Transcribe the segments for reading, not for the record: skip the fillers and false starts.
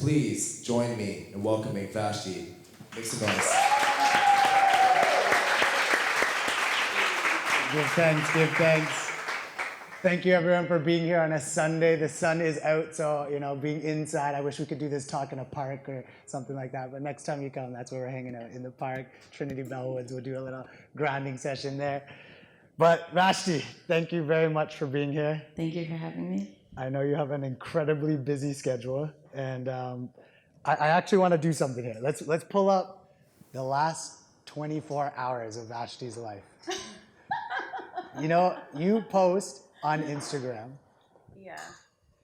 please join me in welcoming Vashtie. Make some noise. Give thanks, give thanks. Thank you everyone for being here on a Sunday. The sun is out, so being inside, I wish we could do this talk in a park or something like that. But next time you come, that's where we're hanging out, in the park, Trinity Bellwoods. We'll do a little grounding session there. But Vashtie, thank you very much for being here. Thank you for having me. I know you have an incredibly busy schedule, and I actually want to do something here. Let's pull up the last 24 hours of Vashtie's life. You post on Instagram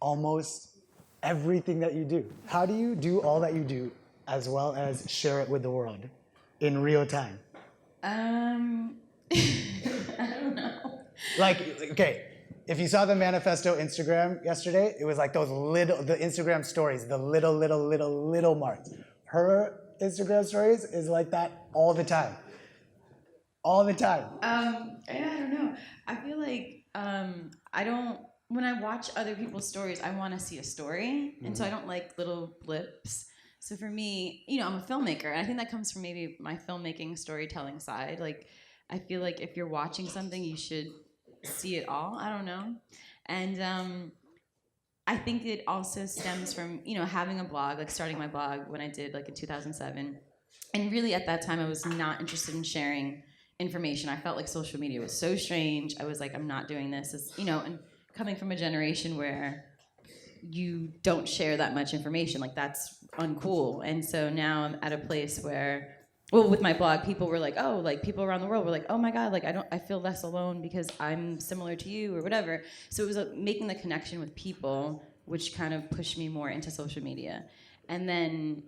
almost everything that you do. How do you do all that you do as well as share it with the world in real time? I don't know. Okay, if you saw the Manifesto Instagram yesterday, it was like the Instagram stories, the little marks. Her Instagram stories is like that all the time. All the time. I don't know. I feel like when I watch other people's stories, I want to see a story. And so I don't like little blips. So for me, I'm a filmmaker, and I think that comes from maybe my filmmaking storytelling side. Like, I feel like if you're watching something, you should see it all. I don't know. And I think it also stems from, having a blog, like starting my blog when I did in 2007. And really at that time, I was not interested in sharing information. I felt like social media was so strange. I was like, I'm not doing this. And coming from a generation where you don't share that much information, that's uncool. And so now I'm at a place where, with my blog, people were like, people around the world were like, oh my God, I feel less alone because I'm similar to you or whatever. So it was making the connection with people, which kind of pushed me more into social media. And then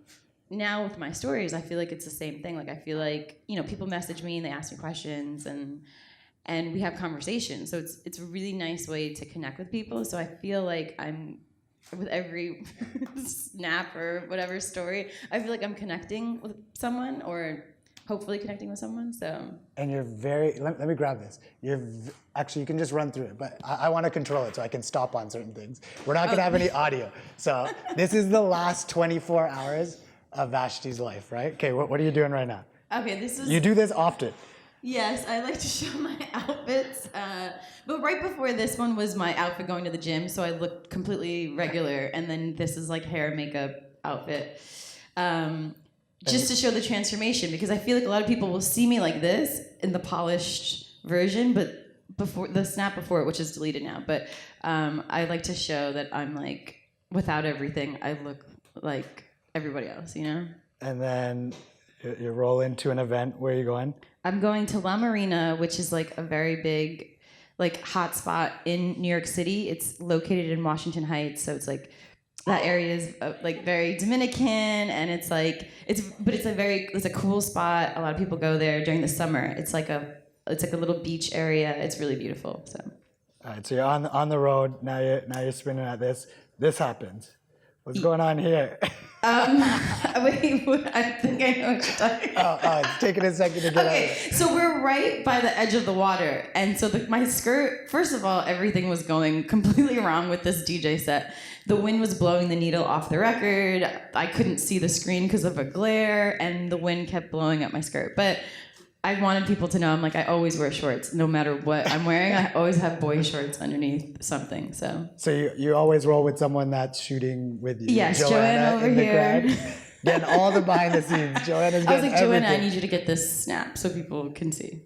now with my stories, I feel like it's the same thing. I feel like, people message me and they ask me questions and we have conversations. So it's a really nice way to connect with people. So I feel like I'm, with every snap or whatever story, I feel like I'm connecting with someone or hopefully connecting with someone, so. And you're let me grab this. Actually, you can just run through it, but I want to control it so I can stop on certain things. We're not going to have any audio. So this is the last 24 hours of Vashtie's life, right? Okay, what are you doing right now? Okay, this is... You do this often. Yes, I like to show my outfits. But right before this one was my outfit going to the gym, so I looked completely regular. And then this is hair and makeup outfit. Just to show the transformation, because I feel like a lot of people will see me like this in the polished version, but before the snap before it, which is deleted now. But I like to show that I'm without everything, I look like everybody else, And then you roll into an event. Where are you going? I'm going to La Marina, which is a very big hot spot in New York City. It's located in Washington Heights, so it's that area is very Dominican, and it's a cool spot. A lot of people go there during the summer. It's like a little beach area. It's really beautiful. So. All right, so you're on the road now. You're spinning at this. This happens. What's going on here? Wait, I think I know what you're talking about. Oh, it's taking a second to get out. Okay, so we're right by the edge of the water. And so my skirt, first of all, everything was going completely wrong with this DJ set. The wind was blowing the needle off the record. I couldn't see the screen because of a glare, and the wind kept blowing up my skirt. But I wanted people to know I always wear shorts. No matter what I'm wearing, I always have boy shorts underneath something. So you always roll with someone that's shooting with you. Yes, Joanna over here. Getting all the behind the scenes. Joanna's getting everything. Joanna, I need you to get this snap so people can see.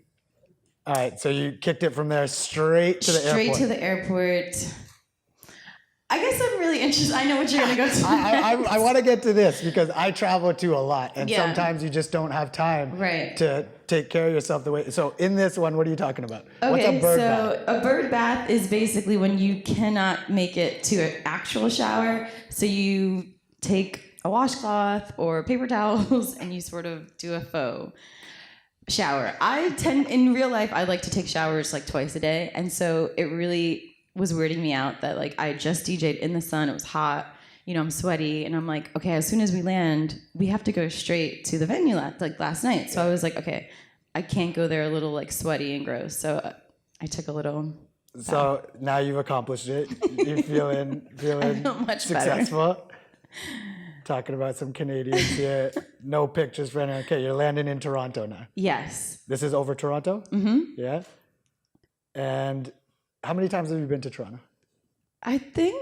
All right, so you kicked it from there straight to the airport. Straight to the airport. I guess I'm really interested. I know what you're going to go to. I want to get to this because I travel too a lot, and sometimes you just don't have time to take care of yourself the way. So in this one, what are you talking about? Okay, what's a bird bath? A bird bath is basically when you cannot make it to an actual shower, so you take a washcloth or paper towels and you sort of do a faux shower. In real life, I like to take showers twice a day, and so it really was weirding me out that I just DJ'd in the sun, it was hot, I'm sweaty, and I'm okay, as soon as we land, we have to go straight to the venue last night. So I was okay, I can't go there a little sweaty and gross. So I took a little bath. So now you've accomplished it. You're feeling much successful. Better. talking about some Canadians here. No pictures for anyone. Okay, you're landing in Toronto now. Yes. This is over Toronto? Mm-hmm. Yeah? And how many times have you been to Toronto? I think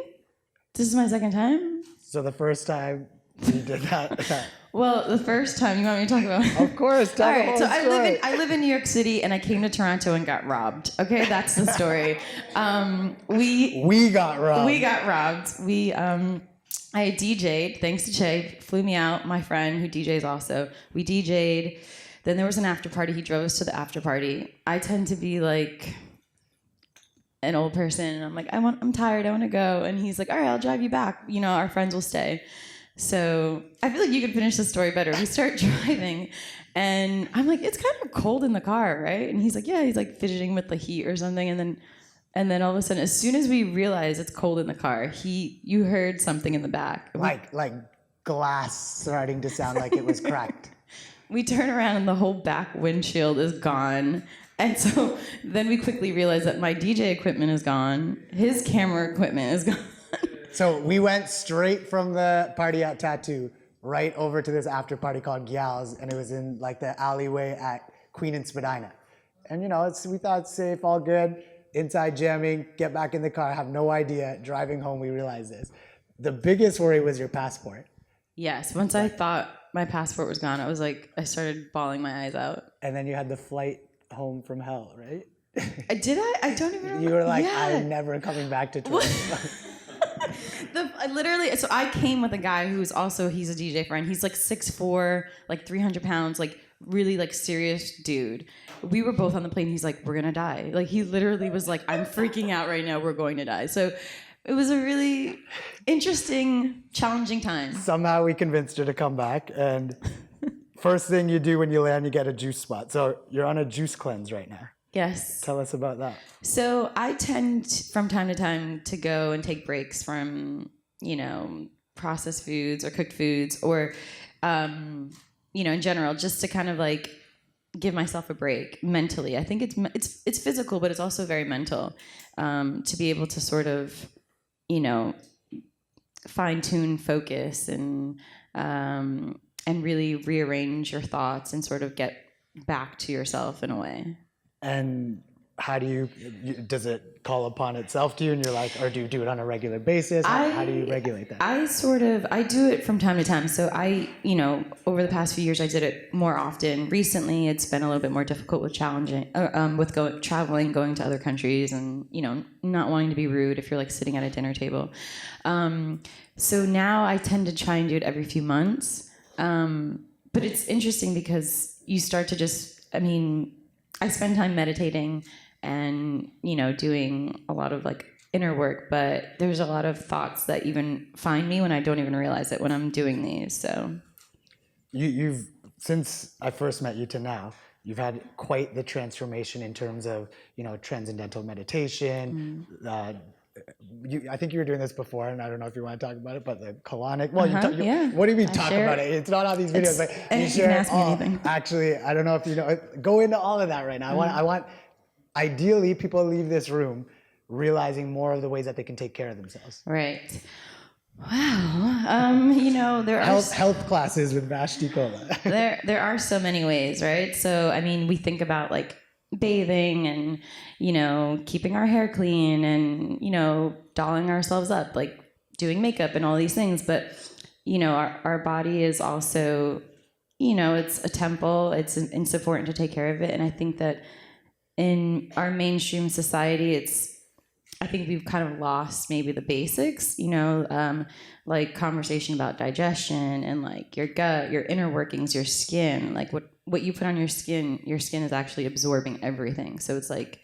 this is my second time. So the first time you did that. Well, the first time, you want me to talk about? Of course. Tell All the right, whole so story. I live in New York City, and I came to Toronto and got robbed. Okay, that's the story. We got robbed. We got robbed. I DJ'd, thanks to Che, flew me out, my friend who DJs also. We DJ'd. Then there was an after party. He drove us to the after party. I tend to be like an old person. And I'm like, I'm tired. I want to go. And he's like, all right, I'll drive you back. You know, our friends will stay. So I feel like you could finish the story better. We start driving, and I'm like, it's kind of cold in the car, right? And he's like, yeah. He's like fidgeting with the heat or something. And then all of a sudden, as soon as we realize it's cold in the car, you heard something in the back. Like glass starting to sound like it was cracked. We turn around and the whole back windshield is gone. And so then we quickly realize that my DJ equipment is gone. His camera equipment is gone. So we went straight from the party at Tattoo right over to this after party called Gyals, and it was in like the alleyway at Queen and Spadina. And you know, we thought it's safe, all good. Inside jamming, get back in the car, have no idea. Driving home, we realized this. The biggest worry was your passport. Yes, once I thought my passport was gone, I started bawling my eyes out. And then you had the flight home from hell, right? Did I? I don't even remember. You were like, yeah. I'm never coming back to Toronto. So I came with a guy he's a DJ friend. He's like 6'4", like 300 pounds, like really like serious dude. We were both on the plane. He's like, we're gonna die. Like he literally was like, I'm freaking out right now. We're going to die. So it was a really interesting, challenging time. Somehow we convinced her to come back, and first thing you do when you land, you get a juice spot. So you're on a juice cleanse right now. Yes. Tell us about that. So I tend from time to time to go and take breaks from, processed foods or cooked foods or, in general, just to kind of like give myself a break mentally. I think it's physical, but it's also very mental, to be able to sort of, fine tune focus and really rearrange your thoughts and sort of get back to yourself in a way. And how do does it call upon itself to you, and you're like, or do you do it on a regular basis? How do you regulate that? I do it from time to time. So over the past few years, I did it more often. Recently, it's been a little bit more difficult with traveling, going to other countries, and, not wanting to be rude if you're like sitting at a dinner table. So now I tend to try and do it every few months. But it's interesting because you start to I spend time meditating and, doing a lot of like inner work, but there's a lot of thoughts that even find me when I don't even realize it when I'm doing these. So you've, since I first met you to now, you've had quite the transformation in terms of, Transcendental Meditation. I think you were doing this before, and I don't know if you want to talk about it, but the colonic. Well, yeah. What do you mean talk about it? It's not on these videos, but you share. Ask me anything. Actually, I don't know if you know. Go into all of that right now. I want. Ideally, people leave this room realizing more of the ways that they can take care of themselves. Right. Wow. There are health classes with Vashtie Kola. there are so many ways, right? So we think about like bathing and keeping our hair clean and dolling ourselves up, like doing makeup and all these things, but our body is also it's a temple. It's important to take care of it. And I think that in our mainstream society, I think we've kind of lost maybe the basics, like conversation about digestion and like your gut, your inner workings, your skin, like what you put on your skin is actually absorbing everything. So it's like,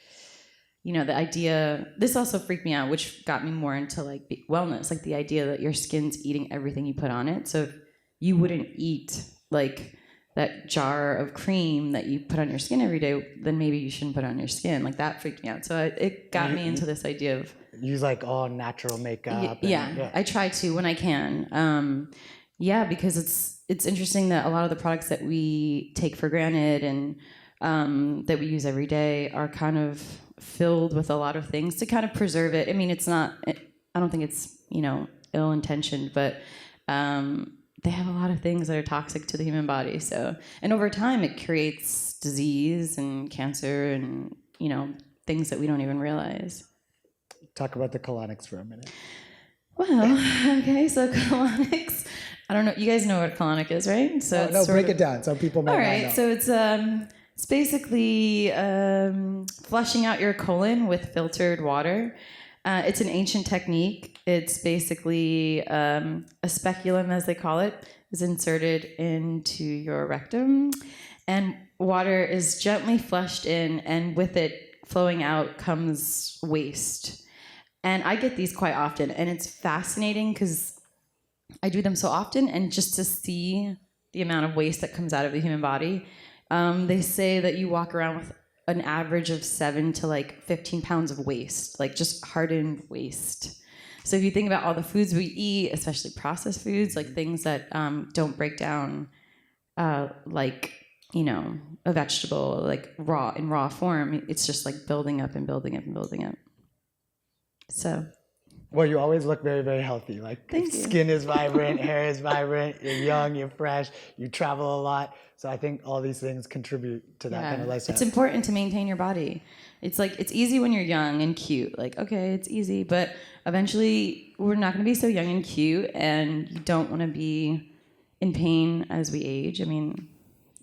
the idea, this also freaked me out, which got me more into like wellness, like the idea that your skin's eating everything you put on it. So if you wouldn't eat like that jar of cream that you put on your skin every day, then maybe you shouldn't put it on your skin. Like that freaked me out. So it got me into this idea of use like all natural makeup. Yeah, I try to when I can. Because it's interesting that a lot of the products that we take for granted and that we use every day are kind of filled with a lot of things to kind of preserve it. I don't think it's ill-intentioned, but they have a lot of things that are toxic to the human body. So, and over time, it creates disease and cancer and, things that we don't even realize. Talk about the colonics for a minute. Well, okay, so colonics. I don't know. You guys know what a colonic is, right? So No, break it down. Some people might all not right, know. so it's basically flushing out your colon with filtered water. It's an ancient technique. It's basically a speculum, as they call it, is inserted into your rectum, and water is gently flushed in, and with it flowing out comes waste. And I get these quite often, and it's fascinating because I do them so often, and just to see the amount of waste that comes out of the human body. They say that you walk around with an average of 7 to 15 pounds of waste, just hardened waste. So if you think about all the foods we eat, especially processed foods, things that don't break down, a vegetable, in raw form, it's just building up and building up and building up. So. Well, you always look very, very healthy. Thank you. Skin is vibrant, hair is vibrant, you're young, you're fresh, you travel a lot. So I think all these things contribute to that kind of lifestyle. It's important to maintain your body. It's it's easy when you're young and cute. Okay, it's easy, but eventually we're not going to be so young and cute, and you don't want to be in pain as we age. I mean,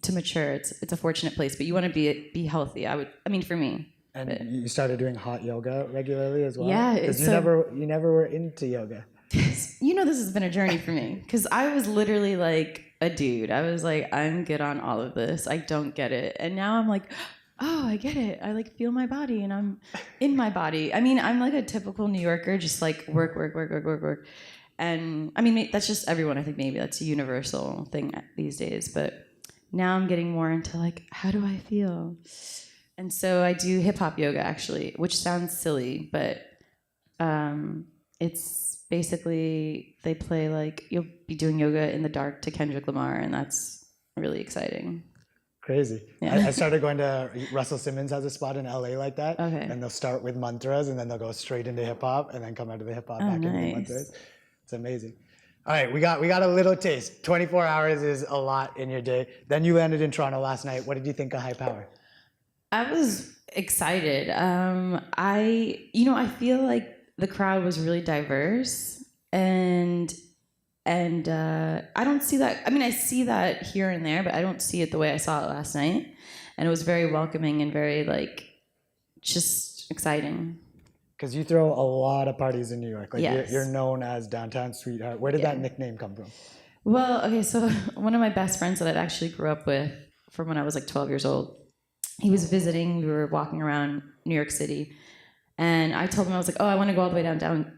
to mature, it's a fortunate place, but you want to be healthy. For me. And you started doing hot yoga regularly as well? Yeah. Because you never were into yoga. This has been a journey for me. Because I was literally a dude. I was I'm good on all of this. I don't get it. And now I'm oh, I get it. I feel my body and I'm in my body. I'm a typical New Yorker, just work. And that's just everyone. I think maybe that's a universal thing these days. But now I'm getting more into how do I feel? And so I do hip-hop yoga, actually, which sounds silly, but it's basically they play you'll be doing yoga in the dark to Kendrick Lamar, and that's really exciting. Crazy. Yeah. I started going to, Russell Simmons has a spot in LA like that. Okay. And they'll start with mantras, and then they'll go straight into hip-hop, and then come out of the hip-hop back into the mantras. It's amazing. All right, we got a little taste. 24 hours is a lot in your day. Then you landed in Toronto last night. What did you think of High Power? I was excited. I feel the crowd was really diverse, and I don't see that. I see that here and there, but I don't see it the way I saw it last night. And it was very welcoming and very just exciting. Because you throw a lot of parties in New York. Yes. You're known as Downtown Sweetheart. Where did that nickname come from? Well, okay, so one of my best friends that I actually grew up with from when I was 12 years old, he was visiting. We were walking around New York City, and I told him, I was oh, I want to go all the way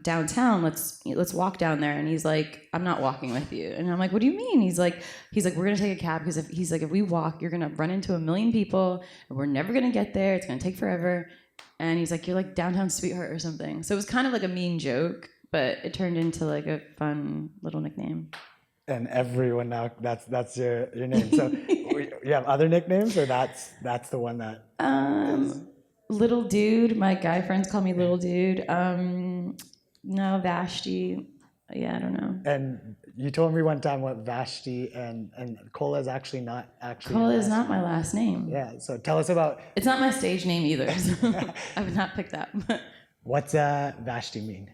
downtown. Let's walk down there. And he's I'm not walking with you. And I'm what do you mean? He's like, we're gonna take a cab because if we walk, you're gonna run into 1 million people, and we're never gonna get there. It's gonna take forever. And he's you're Downtown Sweetheart or something. So it was kind of a mean joke, but it turned into a fun little nickname. And everyone now, that's your name. So you have other nicknames, or that's the one that Little Dude. My guy friends call me Little Dude. No, Vashtie. Yeah, I don't know. And you told me one time what Vashtie and Kola is actually not Kola is not my last name. Yeah, so tell us about... It's not my stage name either, so I would not pick that. What's Vashtie mean?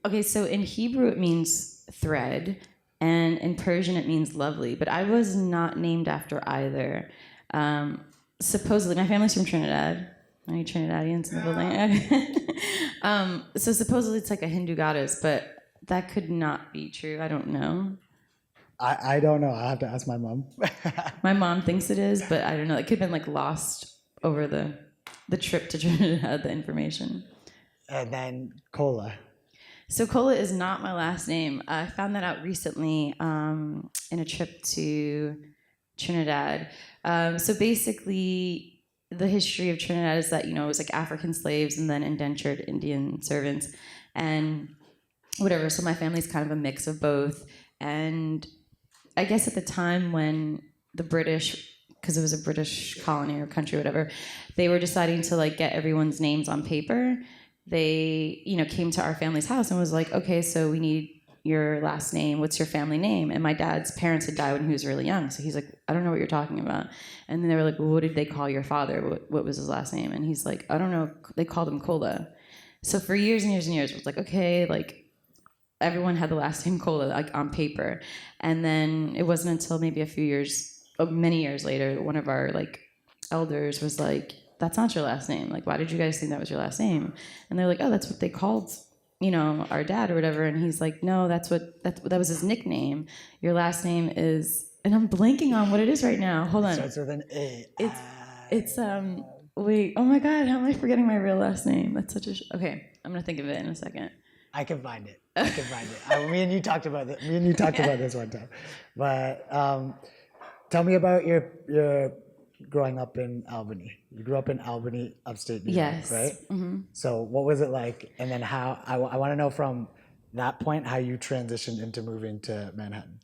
Okay, so in Hebrew it means thread, and in Persian it means lovely, but I was not named after either. Supposedly, my family's from Trinidad. Any Trinidadians in the building? So supposedly it's a Hindu goddess, but that could not be true. I don't know. I don't know. I have to ask my mom. My mom thinks it is, but I don't know. It could have been lost over the trip to Trinidad, the information. And then Kola. So Kola is not my last name. I found that out recently in a trip to Trinidad. So basically, the history of Trinidad is that, it was African slaves and then indentured Indian servants and whatever. So my family's kind of a mix of both. And I guess at the time when the British, because it was a British colony or country or whatever, they were deciding to get everyone's names on paper. They, came to our family's house and was okay, so we need your last name? What's your family name? And my dad's parents had died when he was really young. So he's like, I don't know what you're talking about. And then they were like, well, what did they call your father? What was his last name? And he's like, I don't know. They called him Kola. So for years and years and years, it was like, okay, like everyone had the last name Kola, like on paper. And then it wasn't until maybe many years later, one of our like elders was like, that's not your last name. Like, why did you guys think that was your last name? And they're like, oh, that's what they called, our dad or whatever. And he's like, no, that was his nickname. Your last name is, and I'm blanking on what it is right now. Hold on. It starts with an A. It's wait, oh my God, how am I forgetting my real last name? That's such a, okay, I'm gonna think of it in a second. I can find it. Me and you talked about it. About this one time. But tell me about your growing up in Albany. You grew up in Albany, upstate New York, right? Mm-hmm. So what was it like? And then how, I want to know from that point how you transitioned into moving to Manhattan.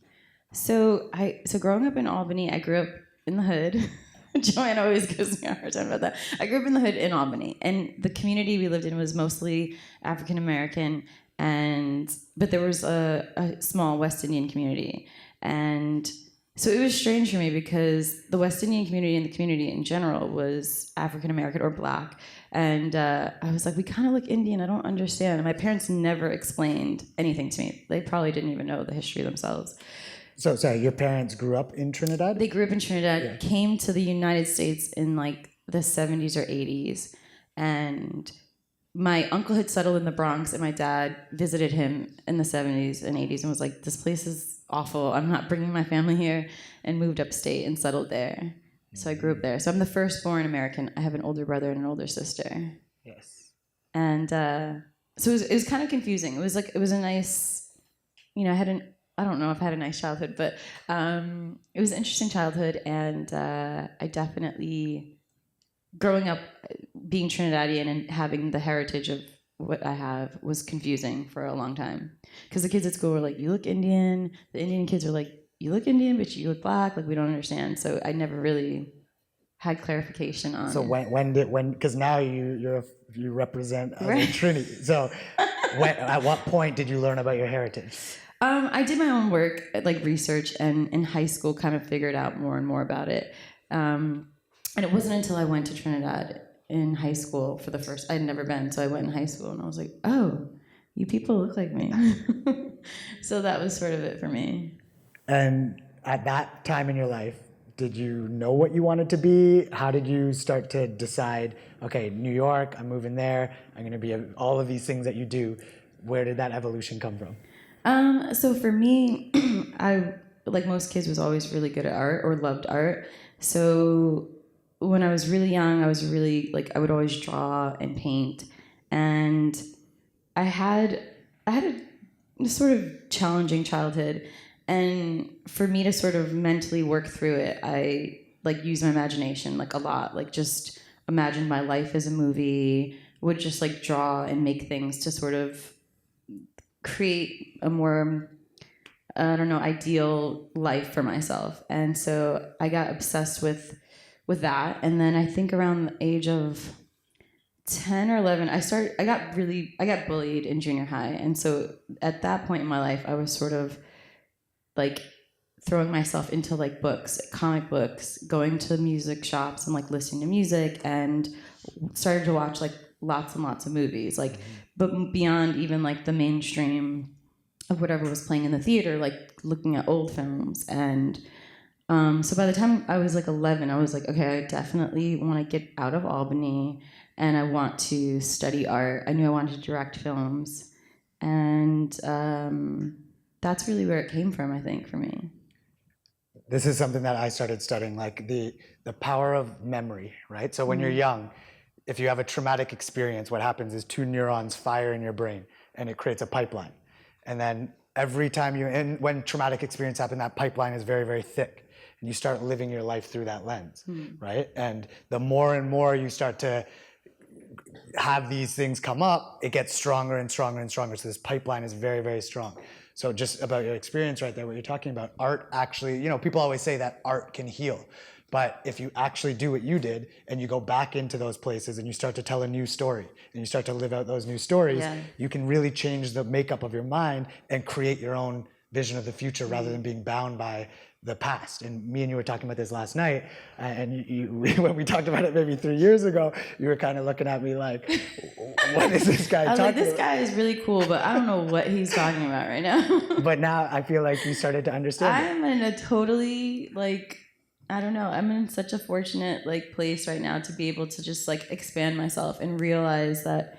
So growing up in Albany, I grew up in the hood. Joanne always gives me a hard time about that. I grew up in the hood in Albany, and the community we lived in was mostly African American, but there was a small West Indian community. And so it was strange for me because the West Indian community and the community in general was African American or Black. And I was like, we kind of look Indian. I don't understand. And my parents never explained anything to me. They probably didn't even know the history themselves. So, sorry, your parents grew up in Trinidad? They grew up in Trinidad, came to the United States in like the 70s or 80s. And my uncle had settled in the Bronx, and my dad visited him in the 70s and 80s and was like, this place is awful. I'm not bringing my family here, and moved upstate and settled there. So I grew up there. So I'm the firstborn American. I have an older brother and an older sister. Yes. And so it was kind of confusing. It was a nice, I don't know if I had a nice childhood, but it was an interesting childhood. And I definitely, growing up, being Trinidadian and having the heritage of what I have was confusing for a long time. Because the kids at school were like, you look Indian. The Indian kids were like, you look Indian, but you look Black. Like, we don't understand. So I never really had clarification on. So when because now you represent as a Trini. So at what point did you learn about your heritage? I did my own work, like research, and in high school kind of figured out more and more about it. And it wasn't until I went to Trinidad in high school for the first, I'd never been, so I went in high school and I was like, oh, you people look like me. So that was sort of it for me. And at that time in your life, did you know what you wanted to be? How did you start to decide, okay, New York, I'm moving there, I'm going to be all of these things that you do? Where did that evolution come from? So for me, I, like most kids, was always really good at art or loved art. So when I was really young, I was really, I would always draw and paint. And I had a sort of challenging childhood. And for me to sort of mentally work through it, I use my imagination a lot. Just imagine my life as a movie, would just draw and make things to sort of create a more, ideal life for myself. And so I got obsessed with that. And then I think around the age of 10 or 11, I got bullied in junior high. And so at that point in my life, I was sort of throwing myself into books, comic books, going to music shops and listening to music, and started to watch lots and lots of movies, but beyond even the mainstream of whatever was playing in the theater, looking at old films. And so by the time I was 11, I was okay, I definitely want to get out of Albany and I want to study art. I knew I wanted to direct films, and that's really where it came from, I think, for me. This is something that I started studying, the power of memory, right? So when you're young, if you have a traumatic experience, what happens is 2 neurons fire in your brain and it creates a pipeline. And then every time when traumatic experience happens, that pipeline is very, very thick. And you start living your life through that lens, right? And the more and more you start to have these things come up, it gets stronger and stronger and stronger. So this pipeline is very, very strong. So just about your experience right there, what you're talking about, art actually, you know, people always say that art can heal. But if you actually do what you did and you go back into those places and you start to tell a new story and you start to live out those new stories, you can really change the makeup of your mind and create your own vision of the future rather than being bound by the past. And me and you were talking about this last night, and when we talked about it maybe 3 years ago, you were kind of looking at me like, what is this guy talking about? I was like, this guy is really cool, but I don't know what he's talking about right now. But now I feel like you started to understand I'm in a totally, like, I don't know, I'm in such a fortunate like place right now to be able to just like expand myself and realize that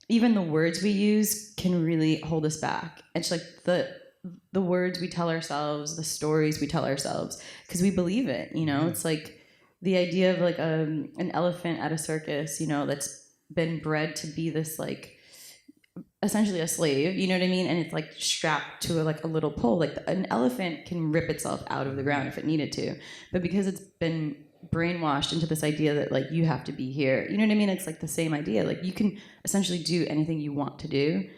even the words we use can really hold us back. It's like the words we tell ourselves, the stories we tell ourselves, because we believe it, you know. It's like the idea of like an elephant at a circus, you know, that's been bred to be this like essentially a slave, you know what I mean? And it's like strapped to a little pole. Like an elephant can rip itself out of the ground if it needed to, but because it's been brainwashed into this idea that like you have to be here, you know what I mean? It's like the same idea. Like you can essentially do anything you want to do.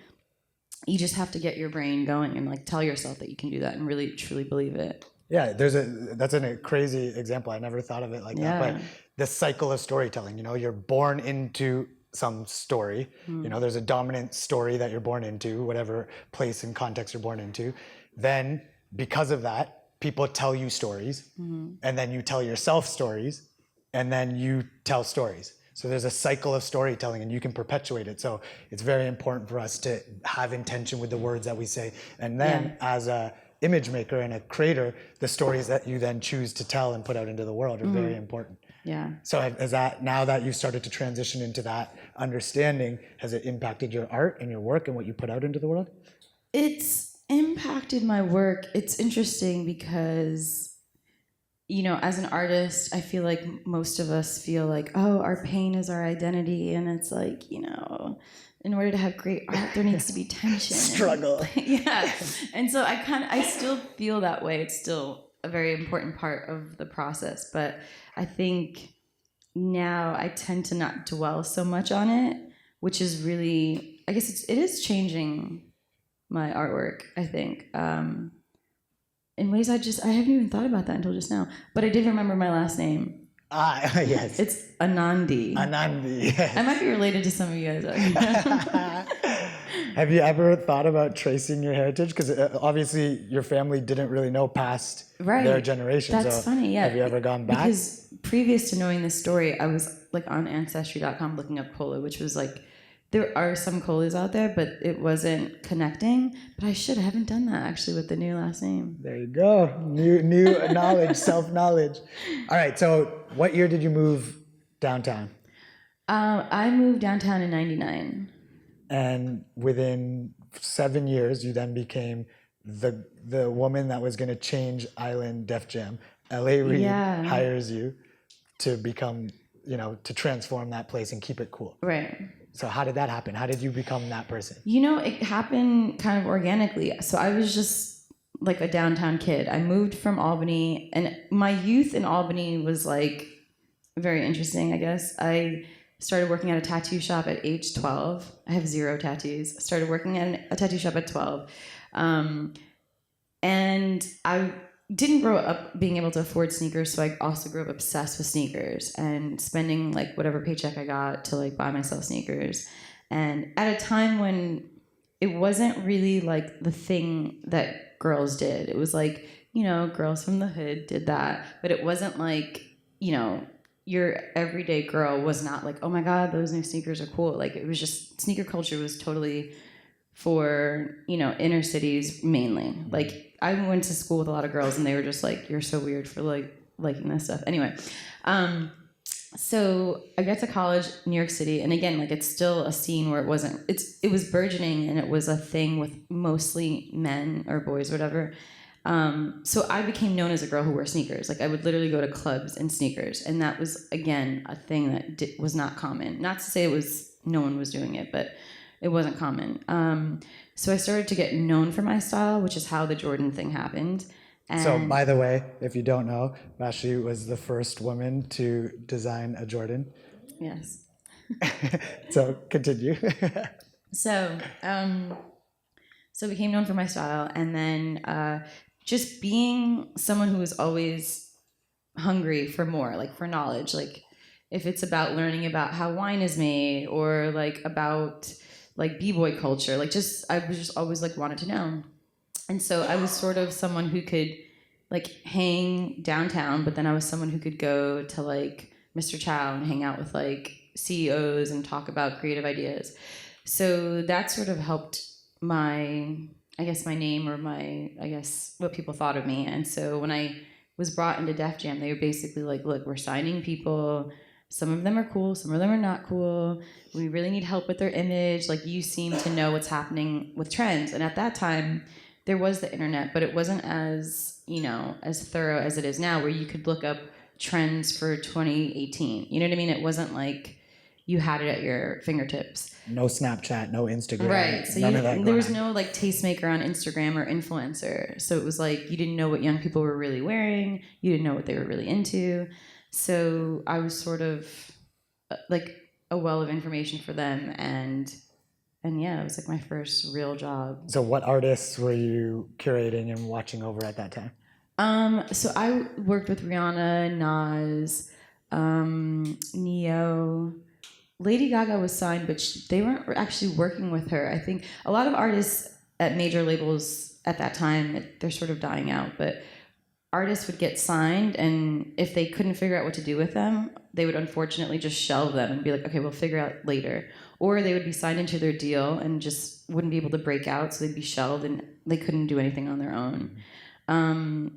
You just have to get your brain going and like tell yourself that you can do that and really truly believe it. Yeah, that's a crazy example. I never thought of it like that. But the cycle of storytelling, you know, you're born into some story. You know, there's a dominant story that you're born into, whatever place and context you're born into. Then because of that, people tell you stories, and then you tell yourself stories, and then you tell stories. So there's a cycle of storytelling, and you can perpetuate it. So it's very important for us to have intention with the words that we say. And then as a image maker and a creator, the stories that you then choose to tell and put out into the world are very important. Yeah. So has that, now that you've started to transition into that understanding, has it impacted your art and your work and what you put out into the world? It's impacted my work. It's interesting because, you know, as an artist, I feel like most of us feel like, oh, our pain is our identity. And it's like, you know, in order to have great art, there needs to be tension. Struggle. Yeah. And so I still feel that way. It's still a very important part of the process. But I think now I tend to not dwell so much on it, which is really, I guess it is changing my artwork, I think. In ways I haven't even thought about that until just now. But I did remember my last name. Yes. It's Anandi. Anandi, yes. I might be related to some of you guys. Have you ever thought about tracing your heritage? Because obviously your family didn't really know past their generation. That's so funny, yeah. Have you ever gone back? Because previous to knowing this story, I was like on Ancestry.com looking up Kola, which was like, there are some Kolas out there, but it wasn't connecting. But I haven't done that actually with the new last name. There you go. New knowledge, self-knowledge. All right, so what year did you move downtown? I moved downtown in 99. And within 7 years, you then became the woman that was going to change Island Def Jam. L.A. Reid hires you to become, you know, to transform that place and keep it cool. Right. So how did that happen? How did you become that person? You know, it happened kind of organically. So I was just like a downtown kid. I moved from Albany, and my youth in Albany was like very interesting, I guess. I started working at a tattoo shop at age 12. I have 0 tattoos. Started working at a tattoo shop at 12. And I didn't grow up being able to afford sneakers, so I also grew up obsessed with sneakers and spending like whatever paycheck I got to like buy myself sneakers. And at a time when it wasn't really like the thing that girls did. It was like, you know, girls from the hood did that, but it wasn't like, you know, your everyday girl was not like, oh my God, those new sneakers are cool. Like it was just, sneaker culture was totally for, you know, inner cities mainly. Like I went to school with a lot of girls and they were just like, you're so weird for like liking this stuff. Anyway, so I got to college, New York City, and again, like it's still a scene where it was burgeoning and it was a thing with mostly men or boys, whatever. So I became known as a girl who wore sneakers. Like I would literally go to clubs in sneakers, and that was again a thing that was not common. Not to say no one was doing it, but it wasn't common. So I started to get known for my style, which is how the Jordan thing happened. And so, by the way, if you don't know, Vashtie was the first woman to design a Jordan. Yes. So, continue. So So I became known for my style, and then just being someone who was always hungry for more, like for knowledge. Like if it's about learning about how wine is made, or like about like b-boy culture, like I was just always like wanted to know. And so I was sort of someone who could like hang downtown, but then I was someone who could go to like Mr. Chow and hang out with like CEOs and talk about creative ideas. So that sort of helped my name, or what people thought of me. And so when I was brought into Def Jam, they were basically like, look, we're signing people. Some of them are cool, some of them are not cool. We really need help with their image. Like, you seem to know what's happening with trends. And at that time, there was the internet, but it wasn't as, as thorough as it is now, where you could look up trends for 2018. You know what I mean? It wasn't like you had it at your fingertips. No Snapchat, no Instagram. Right. So none of that there was on. no like tastemaker on Instagram or influencer. So it was like you didn't know what young people were really wearing. You didn't know what they were really into. So I was sort of like a well of information for them, and yeah, it was like my first real job. So what artists were you curating and watching over at that time? So I worked with Rihanna, Nas, Neo. Lady Gaga was signed, but they weren't actually working with her. I think a lot of artists at major labels at that time, they're sort of dying out, but artists would get signed, and if they couldn't figure out what to do with them, they would unfortunately just shelve them and be like, okay, we'll figure out later. Or they would be signed into their deal and just wouldn't be able to break out, so they'd be shelved and they couldn't do anything on their own.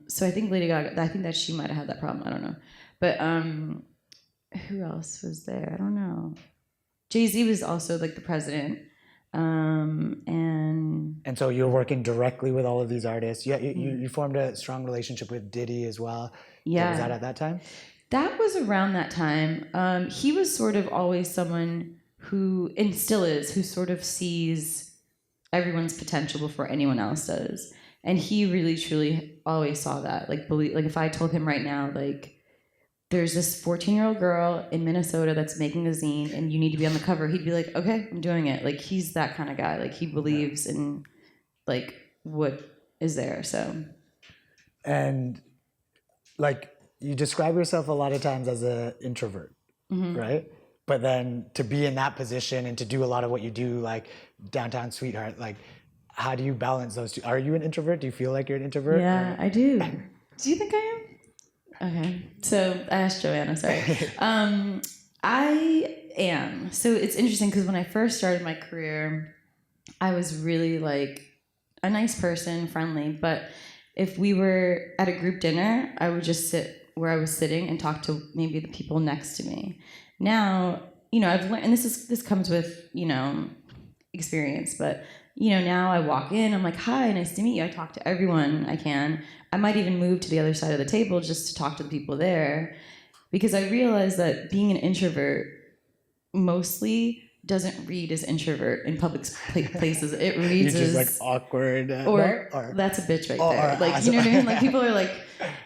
So I think Lady Gaga, I think that she might have had that problem, I don't know. But who else was there? I don't know. Jay-Z was also like the president. And so you're working directly with all of these artists. Yeah, you formed a strong relationship with Diddy as well. Yeah. Was that at that time? That was around that time. He was sort of always someone who, and still is, who sort of sees everyone's potential before anyone else does. And he really, truly always saw that. Like if I told him right now, like, there's this 14-year-old girl in Minnesota that's making a zine and you need to be on the cover, he'd be like, okay, I'm doing it. Like, he's that kind of guy. Like, he believes in like what is there. So, and like, you describe yourself a lot of times as an introvert, right? But then to be in that position and to do a lot of what you do, like Downtown Sweetheart, like, how do you balance those two? Are you an introvert? Do you feel like you're an introvert? Yeah, I do. Do you think I am? Okay, so I asked Joanna, sorry. I am. So it's interesting because when I first started my career, I was really like a nice person, friendly, but if we were at a group dinner, I would just sit where I was sitting and talk to maybe the people next to me. Now, I've learned, and this comes with, experience, but now I walk in, I'm like, hi, nice to meet you. I talk to everyone I can. I might even move to the other side of the table just to talk to the people there, because I realized that being an introvert mostly doesn't read as introvert in public places. It reads You're just as like awkward. or that's a bitch right there. Like, you know what I mean? Like, people are like,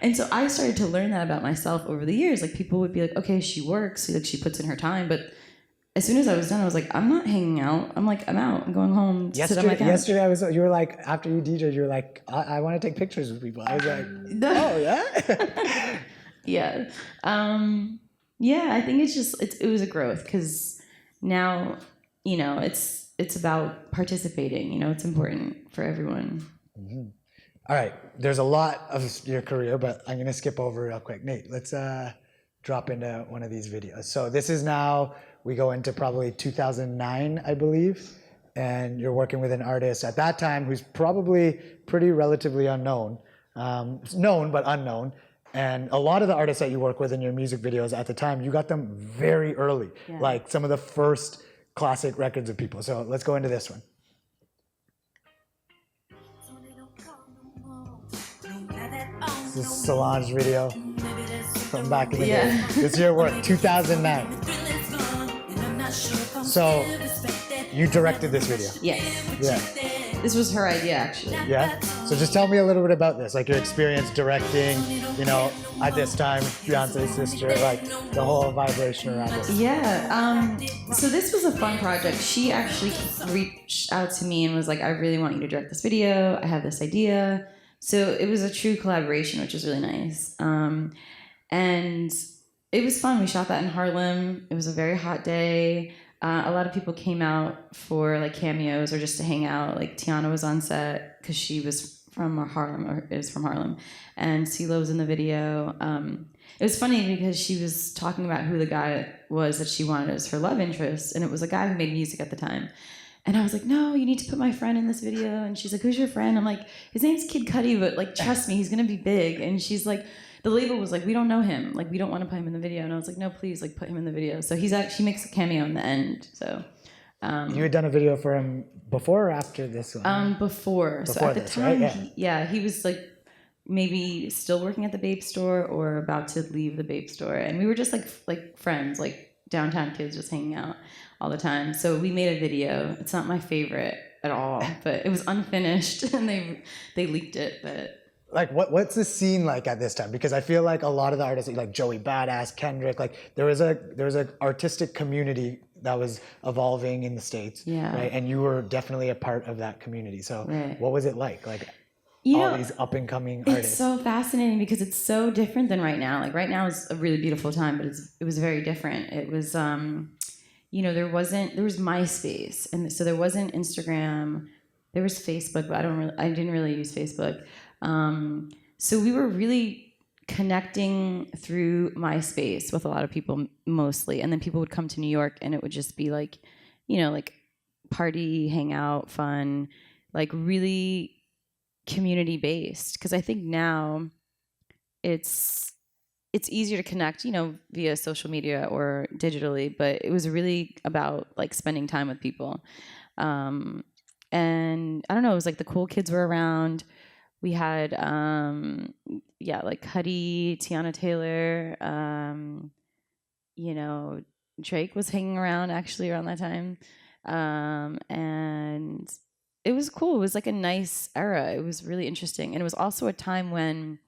and so I started to learn that about myself over the years. Like, people would be like, okay, she works, like she puts in her time, but as soon as I was done, I was like, I'm not hanging out. I'm out. I'm going home to sit on my couch. Yesterday, you were like, after you DJed, you were like, I want to take pictures with people. I was like, oh, yeah? Yeah. Yeah, I think it was a growth, because now, it's about participating. It's important for everyone. Mm-hmm. All right. There's a lot of your career, but I'm going to skip over real quick. Nate, let's drop into one of these videos. So this is now... We go into probably 2009, I believe, and you're working with an artist at that time who's probably pretty relatively unknown, known but unknown. And a lot of the artists that you work with in your music videos at the time, you got them very early, like some of the first classic records of people. So let's go into this one. This is Solange's video from back in the day. This is your work, 2009. So, you directed this video? Yes. Yeah. This was her idea, actually. Yeah? So just tell me a little bit about this, like your experience directing, you know, at this time, Beyonce's sister, like the whole vibration around it. Yeah. So this was a fun project. She actually reached out to me and was like, I really want you to direct this video. I have this idea. So it was a true collaboration, which was really nice. And it was fun. We shot that in Harlem. It was a very hot day. A lot of people came out for like cameos or just to hang out. Like Tiana was on set because she was from Harlem, or is from Harlem, and CeeLo was in the video. It was funny because she was talking about who the guy was that she wanted as her love interest, and it was a guy who made music at the time. And I was like, no, you need to put my friend in this video. And she's like, who's your friend? I'm like, his name's Kid Cudi, but like, trust me, he's gonna be big. And she's like, the label was like, we don't know him. Like, we don't want to put him in the video. And I was like, no, please, like, put him in the video. So he's actually makes a cameo in the end. So. You had done a video for him before or after this one? Before. So at the this, time, right? he was like maybe still working at the Babe store or about to leave the Babe store. And we were just like friends, like downtown kids just hanging out all the time. So we made a video. It's not my favorite at all, but it was unfinished and they leaked it, but. Like what's the scene like at this time? Because I feel like a lot of the artists, like Joey Badass, Kendrick, like there was an artistic community that was evolving in the States, yeah. Right? And you were definitely a part of that community. So right. What was it like? Like these up and coming artists. It's so fascinating because it's so different than right now. Like right now is a really beautiful time, but it was very different. It was, there was MySpace, and so there wasn't Instagram. There was Facebook, but I didn't really use Facebook. So we were really connecting through MySpace with a lot of people mostly. And then people would come to New York and it would just be like, like party, hangout, fun, like really community based. Cause I think now it's easier to connect, via social media or digitally, but it was really about like spending time with people. And I don't know, it was like the cool kids were around. We had, like Cudi, Tiana Taylor, Drake was hanging around actually around that time. And it was cool. It was like a nice era. It was really interesting. And it was also a time when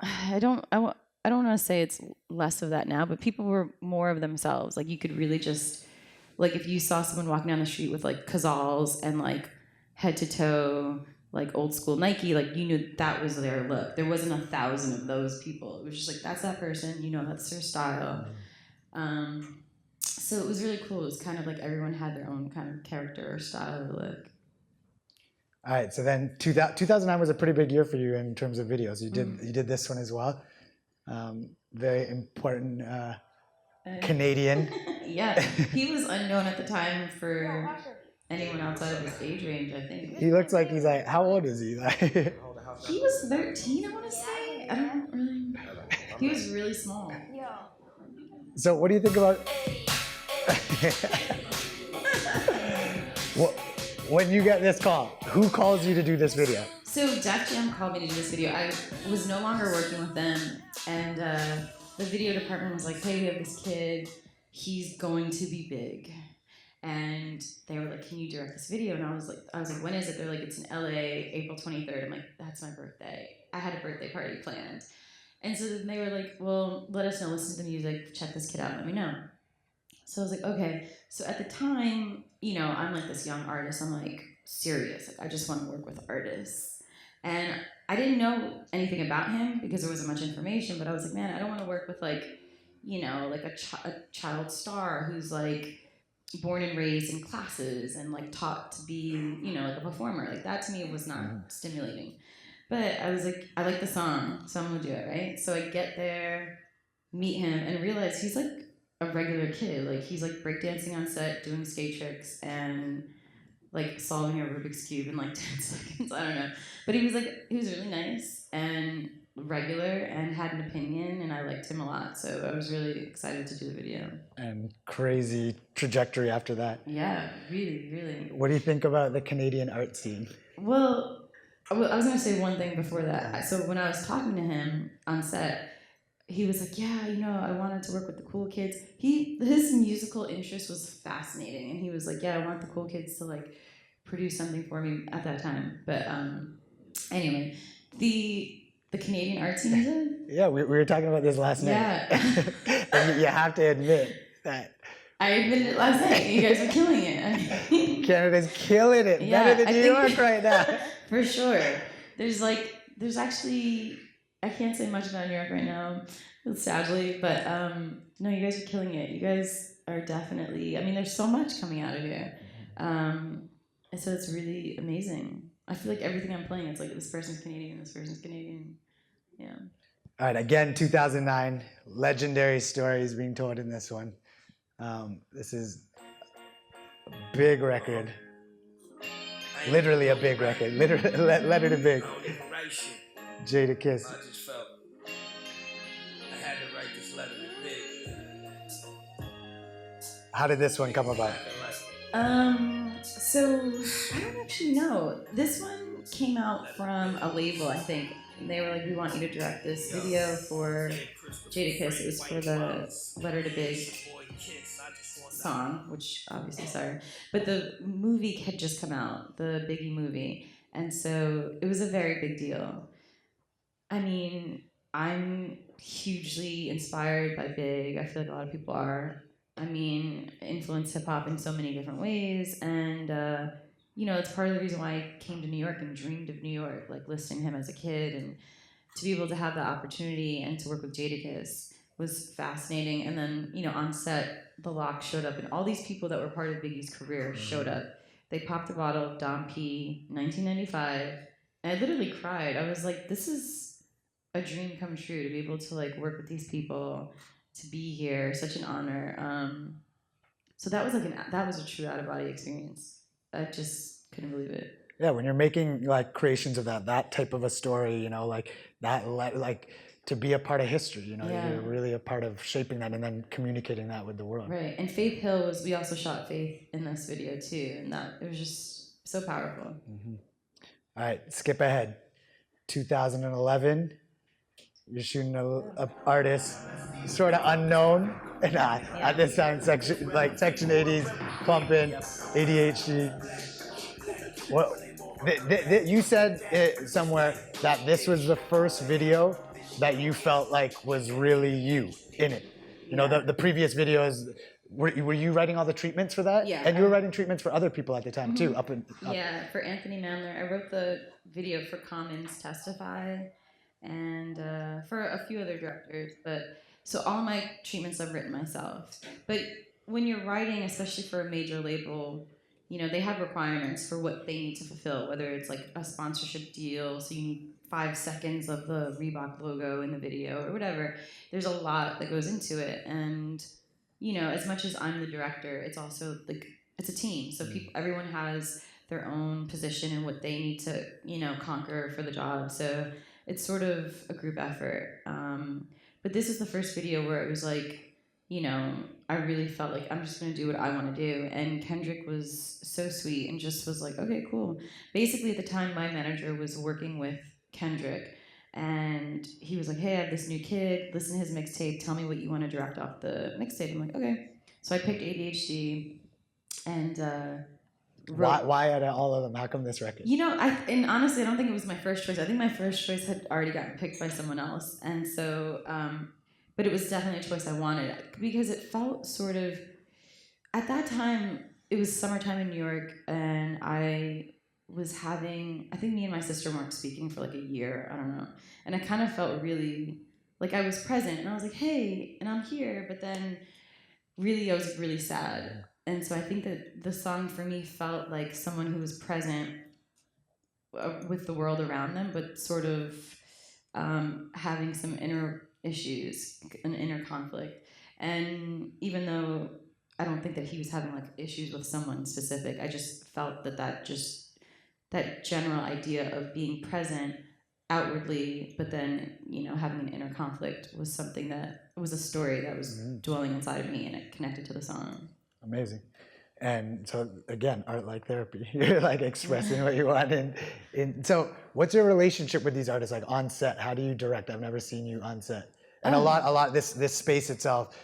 I don't want to say it's less of that now, but people were more of themselves. Like you could really just, like if you saw someone walking down the street with like Cazals and like head to toe, like old school Nike, like you knew that was their look. There wasn't 1,000 of those people. It was just like, that's that person, that's their style. So it was really cool. It was kind of like everyone had their own kind of character or style or look. All right, so then 2009 was a pretty big year for you in terms of videos. You did this one as well. Very important Canadian. Yeah, he was unknown at the time for anyone outside of his age range, I think. He looks like he's like, how old is he? He was 13, I want to say. I don't really. He was really small. So what do you think about when you get this call? Who calls you to do this video? So Def Jam called me to do this video. I was no longer working with them, and the video department was like, hey, we have this kid. He's going to be big. And they were like, can you direct this video? And I was like, when is it? They're like, it's in LA, April 23rd. I'm like, that's my birthday. I had a birthday party planned. And so then they were like, well, let us know, listen to the music, check this kid out, let me know. So I was like, okay. So at the time, I'm like this young artist. I'm like serious. Like I just want to work with artists. And I didn't know anything about him because there wasn't much information, but I was like, man, I don't want to work with like, like a child star who's like, born and raised in classes and like taught to be, like a performer. Like that to me was not stimulating. But I was like, I like the song, so I'm gonna do it, right? So I get there, meet him, and realize he's like a regular kid. Like he's like breakdancing on set, doing skate tricks, and like solving a Rubik's Cube in like 10 seconds. I don't know. But he was really nice and regular and had an opinion, and I liked him a lot, so I was really excited to do the video. And crazy trajectory after that. Yeah, really, really. What do you think about the Canadian art scene? Well, I was going to say one thing before that. So when I was talking to him on set, he was like, yeah, I wanted to work with the cool kids. His musical interest was fascinating, and he was like, yeah, I want the cool kids to like produce something for me at that time. But Anyway, the Canadian art scene is in. Yeah, we were talking about this last night. Yeah. And you have to admit that I admitted it last night. You guys are killing it. I mean, Canada's killing it. Yeah, Better than I New think- York right now. for sure. There's actually, I can't say much about New York right now, sadly, but no, you guys are killing it. You guys are definitely, I mean, there's so much coming out of here. And so it's really amazing. I feel like everything I'm playing, it's like this person's Canadian, this person's Canadian. Yeah. All right, again, 2009, legendary stories being told in this one. This is a big record. Literally a big record. Literally, letter to big. Jada Kiss. I just felt I had to write this letter to Big. How did this one come about? So I don't actually know. This one came out from a label, I think. And they were like, we want you to direct this video for Jada Kiss. It was for the Letter to Big song, which obviously, sorry. But the movie had just come out, the Biggie movie. And so it was a very big deal. I mean, I'm hugely inspired by Big. I feel like a lot of people are. I mean, influenced hip hop in so many different ways, and you know, it's part of the reason why I came to New York and dreamed of New York, like listening to him as a kid, and to be able to have the opportunity and to work with Jadakiss was fascinating. And then, you know, on set, The Lock showed up, and all these people that were part of Biggie's career showed up. They popped a bottle of Dom P, 1995, and I literally cried. I was like, this is a dream come true to be able to like work with these people, to be here, such an honor. So that was like that was a true out of body experience. I just couldn't believe it. Yeah, when you're making like creations of that type of a story, you know, like that, like to be a part of history, you know, Yeah. you're really a part of shaping that and then communicating that with the world. Right, and Faith Hill was, we also shot Faith in this video too, and that, it was just so powerful. Mm-hmm. All right, skip ahead. 2011, you're shooting a artist, sort of unknown, and at this time, section 80s, pumping, ADHD. Well, you said it somewhere that this was the first video that you felt like was really you in it. You know, the previous videos, were you writing all the treatments for that? Yeah. And you were writing treatments for other people at the time too, up. Yeah, for Anthony Mandler, I wrote the video for Commons Testify, and for a few other directors, but so all my treatments I've written myself. But when you're writing, especially for a major label, you know, they have requirements for what they need to fulfill, whether it's like a sponsorship deal, so you need 5 seconds of the Reebok logo in the video or whatever. There's a lot that goes into it, and you know, as much as I'm the director, it's also like, it's a team, so everyone has their own position and what they need to, you know, conquer for the job. So it's sort of a group effort. But this is the first video where it was like, you know, I really felt like I'm just gonna do what I wanna do. And Kendrick was so sweet and just was like, okay, cool. Basically at the time, my manager was working with Kendrick, and he was like, hey, I have this new kid, listen to his mixtape, tell me what you wanna direct off the mixtape. I'm like, okay. So I picked ADHD, and Why out of all of them? How come this record? you know, and honestly, I don't think it was my first choice. I think my first choice had already gotten picked by someone else. And so, but it was definitely a choice I wanted because it felt sort of, at that time, it was summertime in New York, and I was having, I think me and my sister weren't speaking for like a year, I don't know. And I kind of felt really, like I was present, and I was like, hey, and I'm here, but then really I was really sad. And so I think that the song for me felt like someone who was present with the world around them, but sort of having some inner issues, an inner conflict. And even though I don't think that he was having like issues with someone specific, I just felt that general idea of being present outwardly, but then, you know, having an inner conflict was something that was a story that was dwelling inside of me, and it connected to the song. Amazing. And so again, art like therapy. You're like expressing what you want. And so what's your relationship with these artists, like on set? How do you direct? I've never seen you on set. And a lot, this space itself,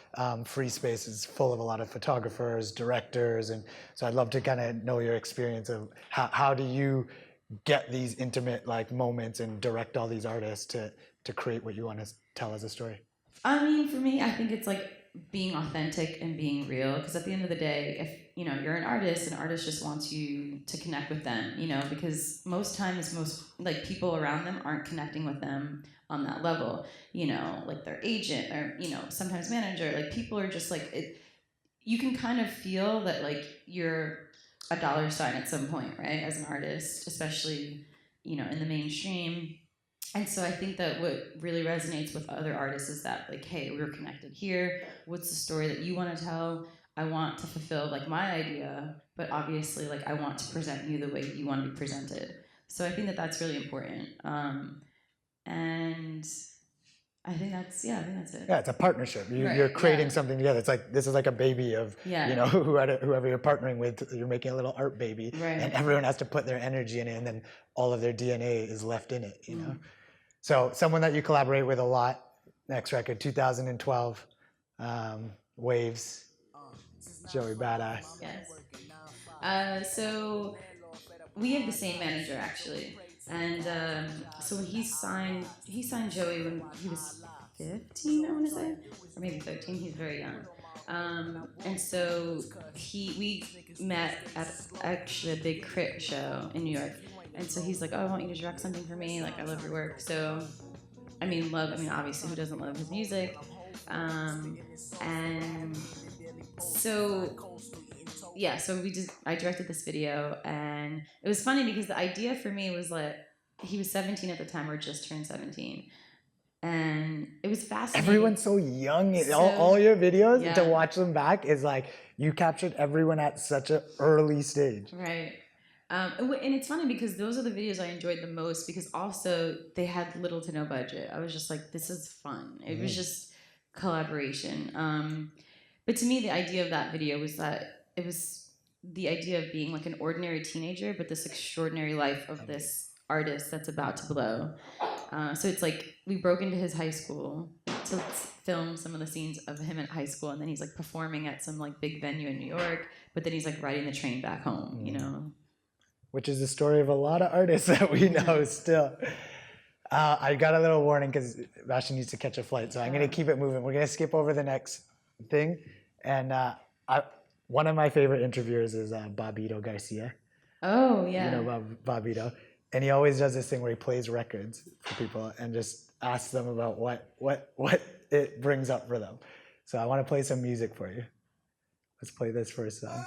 free space, is full of a lot of photographers, directors, and so I'd love to kind of know your experience of how do you get these intimate like moments and direct all these artists to create what you want to tell as a story? I mean, for me, I think it's like being authentic and being real. Because at the end of the day, if you're an artist just wants you to connect with them. Because most times, like people around them aren't connecting with them on that level. Like their agent or sometimes manager. Like people are just like it. You can kind of feel that like you're a dollar sign at some point, right? As an artist, especially in the mainstream. And so I think that what really resonates with other artists is that like, hey, we're connected here. What's the story that you want to tell? I want to fulfill like my idea, but obviously like I want to present you the way you want to be presented. So I think that that's really important. And I think that's it. Yeah, it's a partnership. Right, You're creating something together. It's like this is like a baby of whoever you're partnering with. You're making a little art baby, right. and everyone has to put their energy in it, and then all of their DNA is left in it. You know. So someone that you collaborate with a lot. Next record, 2012, Waves. Joey Badass. Yes. So we have the same manager actually. And so when he signed Joey when he was 15, I want to say, or maybe 13. He's very young. And so we met at actually a big crit show in New York. And so he's like, oh, I want you to direct something for me. Like, I love your work. So, obviously, who doesn't love his music? And so, yeah, so I directed this video, and it was funny because the idea for me was like, he was 17 at the time, or just turned 17. And it was fascinating. Everyone's so young. All your videos, to watch them back is like, you captured everyone at such an early stage. Right. And it's funny because those are the videos I enjoyed the most because also they had little to no budget. I was just like, this is fun. It was just collaboration. But to me, the idea of that video was that it was the idea of being like an ordinary teenager, but this extraordinary life of this artist that's about to blow. So it's like we broke into his high school to film some of the scenes of him at high school, and then he's like performing at some like big venue in New York, but then he's like riding the train back home, Which is the story of a lot of artists that we know still. I got a little warning because Vashtie needs to catch a flight, so I'm going to keep it moving. We're going to skip over the next thing. And one of my favorite interviewers is Bobbito Garcia. Oh, yeah. You know Bobbito. And he always does this thing where he plays records for people and just asks them about what it brings up for them. So I want to play some music for you. Let's play this first song.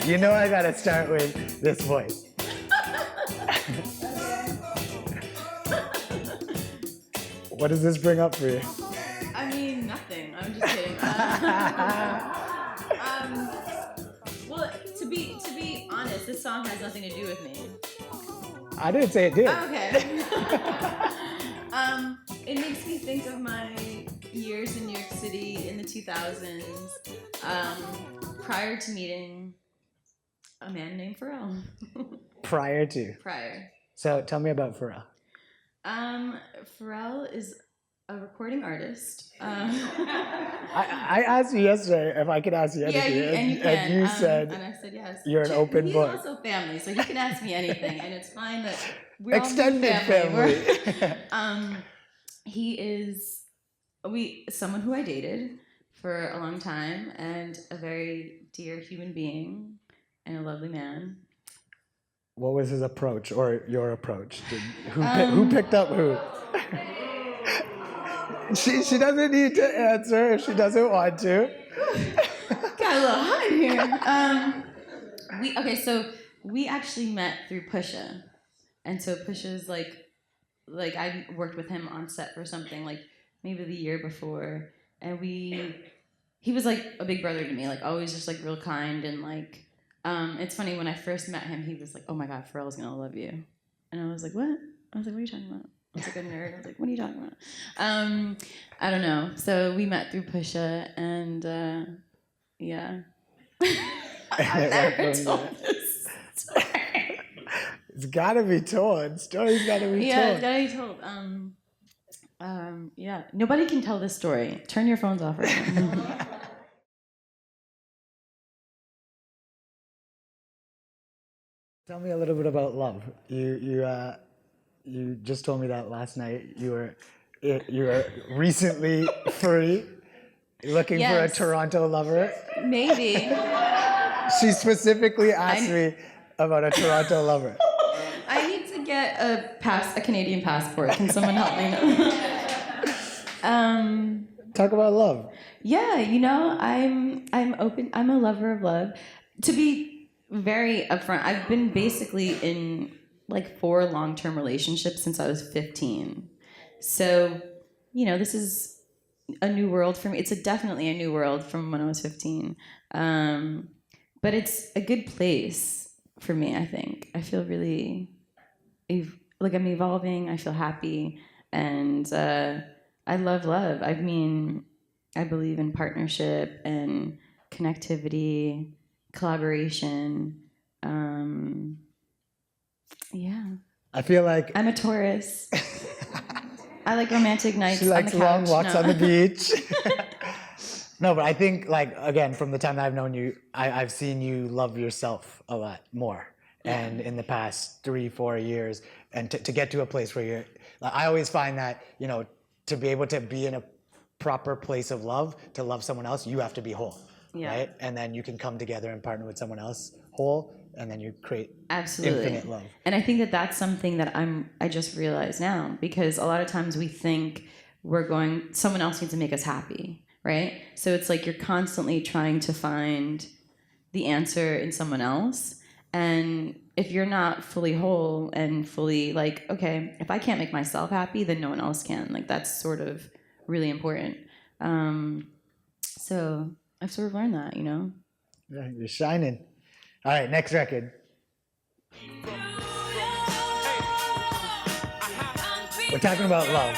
You know I gotta start with this voice. What does this bring up for you? I mean, nothing. I'm just kidding. Well, to be honest, this song has nothing to do with me. I didn't say it did. Okay. It makes me think of my years in New York City in the 2000s, prior to meeting a man named Pharrell. Prior to. So tell me about Pharrell. Pharrell is a recording artist. I asked you yesterday if I could ask you anything. And you said, and I said yes. You're an open book. He's also family, so he can ask me anything, and it's fine that we're extended all family. He is someone who I dated for a long time, and a very dear human being, and a lovely man. What was his approach, or your approach? Who picked up who? She doesn't need to answer if she doesn't want to. Got a little hot in here. So we actually met through Pusha, and so Pusha's like I worked with him on set for something like maybe the year before, and he was like a big brother to me, like always just like real kind and like. It's funny, when I first met him, he was like, oh my God, Pharrell's gonna love you. And I was like, what? I was like, what are you talking about? I was like a nerd. I was like, what are you talking about? I don't know. So we met through Pusha, and yeah. I've never told this story. It's gotta be told. Story's gotta be told. Yeah, it's gotta be told. Yeah. Nobody can tell this story. Turn your phones off right now. Tell me a little bit about love. You just told me that last night. You were recently free, looking for a Yes. Toronto lover. Maybe. She specifically asked me about a Toronto lover. I need to get a Canadian passport. Can someone help me? Talk about love. Yeah, I'm open. I'm a lover of love. To be very upfront, I've been basically in like 4 long-term relationships since I was 15. So, this is a new world for me. It's definitely a new world from when I was 15. But it's a good place for me, I think. I feel really like I'm evolving. I feel happy. And I love love. I mean, I believe in partnership and connectivity, collaboration. Yeah. I feel like I'm a Taurus. I like romantic nights she likes on the couch. long walks No. on the beach. No, but I think, like, again, from the time I've known you, I've seen you love yourself a lot more. And in the past 3-4 years, and to get to a place where you're, like, I always find that, to be able to be in a proper place of love, to love someone else, you have to be whole, right? And then you can come together and partner with someone else whole, and then you create infinite love. And I think that that's something that I just realized now, because a lot of times we think someone else needs to make us happy, right? So it's like you're constantly trying to find the answer in someone else. And if you're not fully whole and fully like, okay, if I can't make myself happy, then no one else can. Like, that's sort of really important. So I've sort of learned that, Yeah, you're shining. All right, next record. We're talking about love.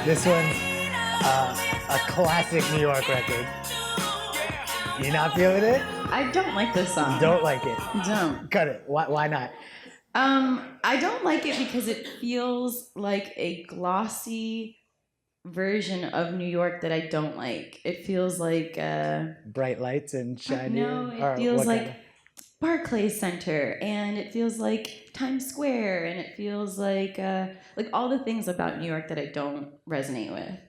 This one's a classic New York record. You not feeling it? I don't like this song. Don't like it. Don't. Cut it. Why not? I don't like it because it feels like a glossy version of New York that I don't like. It feels like Bright lights and shiny. no, it feels like Barclays Center, and it feels like Times Square, and it feels like all the things about New York that I don't resonate with.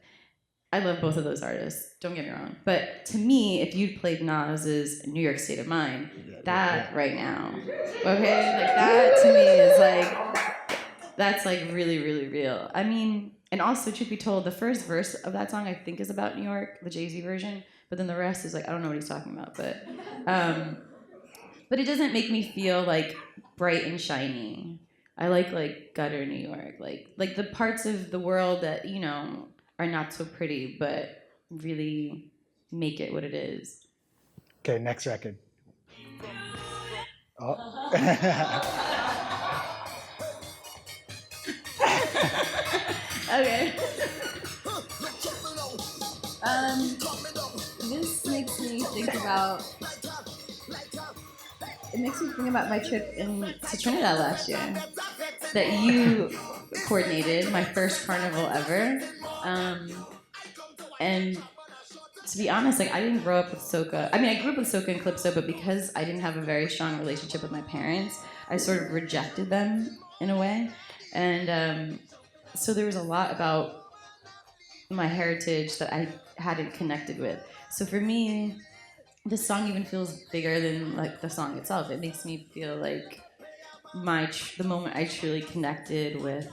I love both of those artists, don't get me wrong. But to me, if you'd played Nas's New York State of Mind, right now, okay? Like, that to me is like, that's like really, really real. I mean, and also, truth be told, the first verse of that song I think is about New York, the Jay-Z version, but then the rest is like, I don't know what he's talking about, but it doesn't make me feel like bright and shiny. I like gutter New York, like the parts of the world that, are not so pretty, but really make it what it is. Okay, next record. Oh. Okay. This makes me think about. It makes me think about my trip to Trinidad last year that you coordinated, my first carnival ever. And to be honest, like, I didn't grow up with soca. I mean, I grew up with soca and calypso, but because I didn't have a very strong relationship with my parents, I sort of rejected them in a way. And so there was a lot about my heritage that I hadn't connected with. So for me, this song even feels bigger than like the song itself. It makes me feel like the moment I truly connected with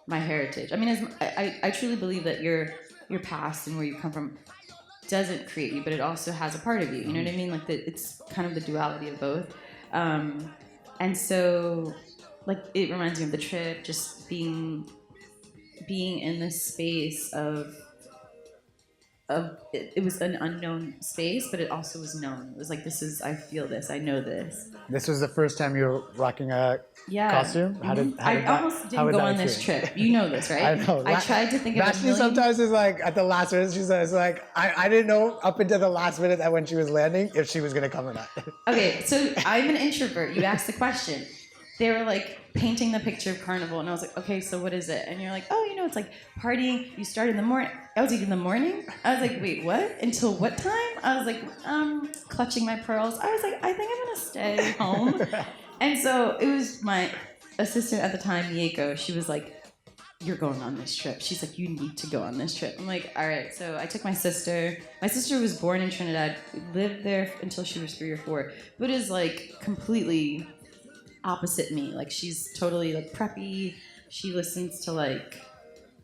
my heritage. I mean, I truly believe that your past and where you come from doesn't create you, but it also has a part of you. You know what I mean? Like, it's kind of the duality of both. And so, like, it reminds me of the trip, just being in this space of it was an unknown space, but it also was known. It was like, I feel this, I know this. This was the first time you were rocking a costume? I almost didn't go on this trip. You know this, right? I know. I tried to think of Vashtie sometimes is like, at the last minute, she says, like, I didn't know up until the last minute that when she was landing, if she was going to come or not. Okay, so I'm an introvert. You asked the question. They were like painting the picture of carnival, and I was like, okay, so what is it? And you're like, oh, it's like partying. You start in the morning. I was like, in the morning? I was like, wait, what? Until what time? I was like, clutching my pearls. I was like, I think I'm gonna stay home. And so it was my assistant at the time, Mieko. She was like, "You're going on this trip." She's like, "You need to go on this trip." I'm like, "All right." So I took my sister. My sister was born in Trinidad, lived there until she was 3 or 4, but is like completely opposite me. Like she's totally like preppy. She listens to like,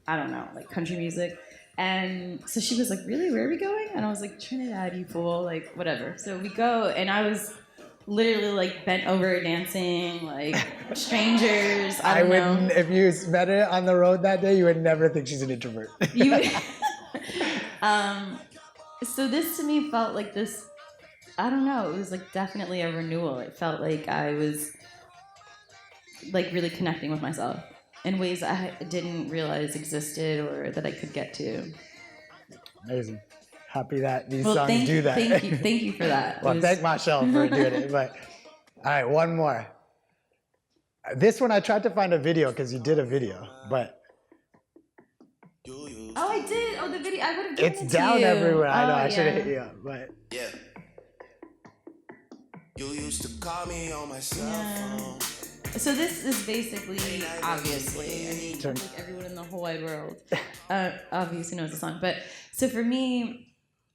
I don't know, like country music. And so she was like, "Really? Where are we going?" And I was like, "Trinidad, you fool." Like, whatever. So we go, and I was literally like bent over dancing, like strangers. I wouldn't, if you met her on the road that day, you would never think she's an introvert. You would, so this to me felt like this, I don't know, it was like definitely a renewal. It felt like I was like really connecting with myself in ways I didn't realize existed or that I could get to. Amazing. Happy that these songs do that. Thank you for that. Well, thank Michelle for doing it. But all right, one more. This one I tried to find a video because you did a video, but oh, I did. Oh, the video. I would have given it to you. It's down everywhere. I know. I should have hit you up, but yeah. You used to call me on my cell phone. So this is basically, obviously, I mean, like everyone in the whole wide world obviously knows the song. But so for me,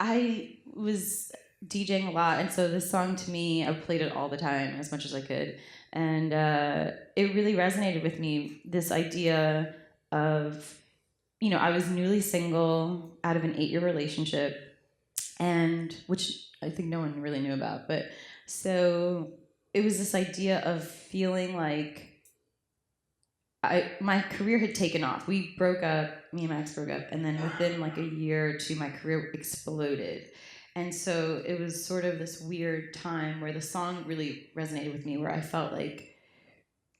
I was DJing a lot, and so this song to me, I played it all the time as much as I could. And it really resonated with me, this idea of, you know, I was newly single out of an 8-year relationship, and which I think no one really knew about. But so it was this idea of feeling like my career had taken off. We broke up, me and my ex broke up, and then within like a year or two, my career exploded. And so it was sort of this weird time where the song really resonated with me, where I felt like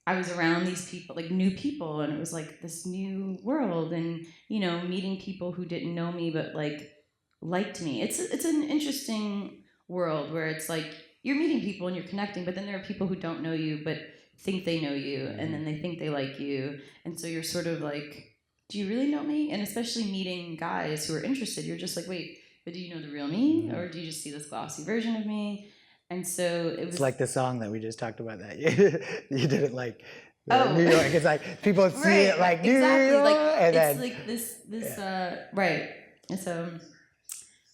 I was around these people, like new people, and it was like this new world, and, you know, meeting people who didn't know me but like liked me. It's an interesting world where it's like you're meeting people and you're connecting, but then there are people who don't know you but think they know you, and then they think they like you, and so you're sort of like, do you really know me? And especially meeting guys who are interested, you're just like, wait, but do you know the real me, or do you just see this glossy version of me? And so it was... It's like the song that we just talked about that you did it like New York. It's like people see it like New York, like, and it's then... like this right. And so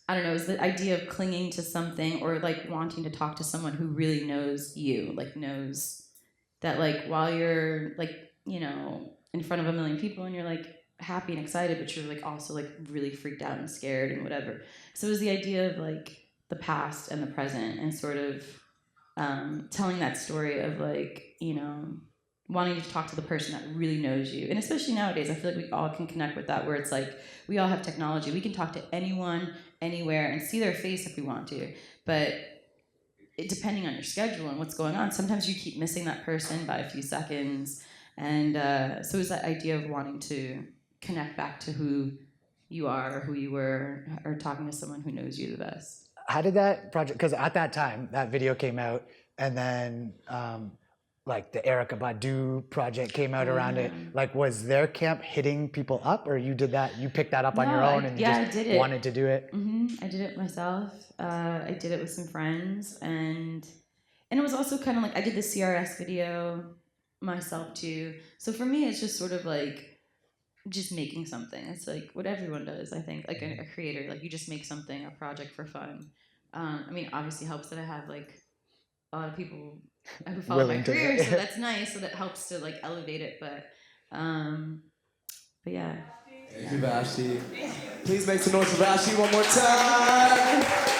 I don't know, it's the idea of clinging to something, or like wanting to talk to someone who really knows you, like knows that like while you're like, you know, in front of a million people and you're like happy and excited, but you're like also like really freaked out and scared and whatever. So it was the idea of like the past and the present, and sort of telling that story of like, you know, wanting to talk to the person that really knows you. And especially nowadays, I feel like we all can connect with that, where it's like we all have technology. We can talk to anyone, anywhere, and see their face if we want to. But depending on your schedule and what's going on, sometimes you keep missing that person by a few seconds. And so it was that idea of wanting to connect back to who you are, or who you were, or talking to someone who knows you the best. How did that project, because at that time, that video came out, and then like the Erykah Badu project came out around it. Like, was their camp hitting people up, or you did that, you picked that up on your own and you just wanted to do it? I did it myself. I did it with some friends, and it was also kind of like, I did the CRS video myself too. So for me, it's just sort of like, just making something. It's like what everyone does, I think, like a creator, like you just make something, a project for fun. I mean, obviously helps that I have like a lot of people who follow my career, so that's nice, so that helps to like elevate it, but yeah. Thank you, Vashtie. Please make some noise for Vashtie one more time.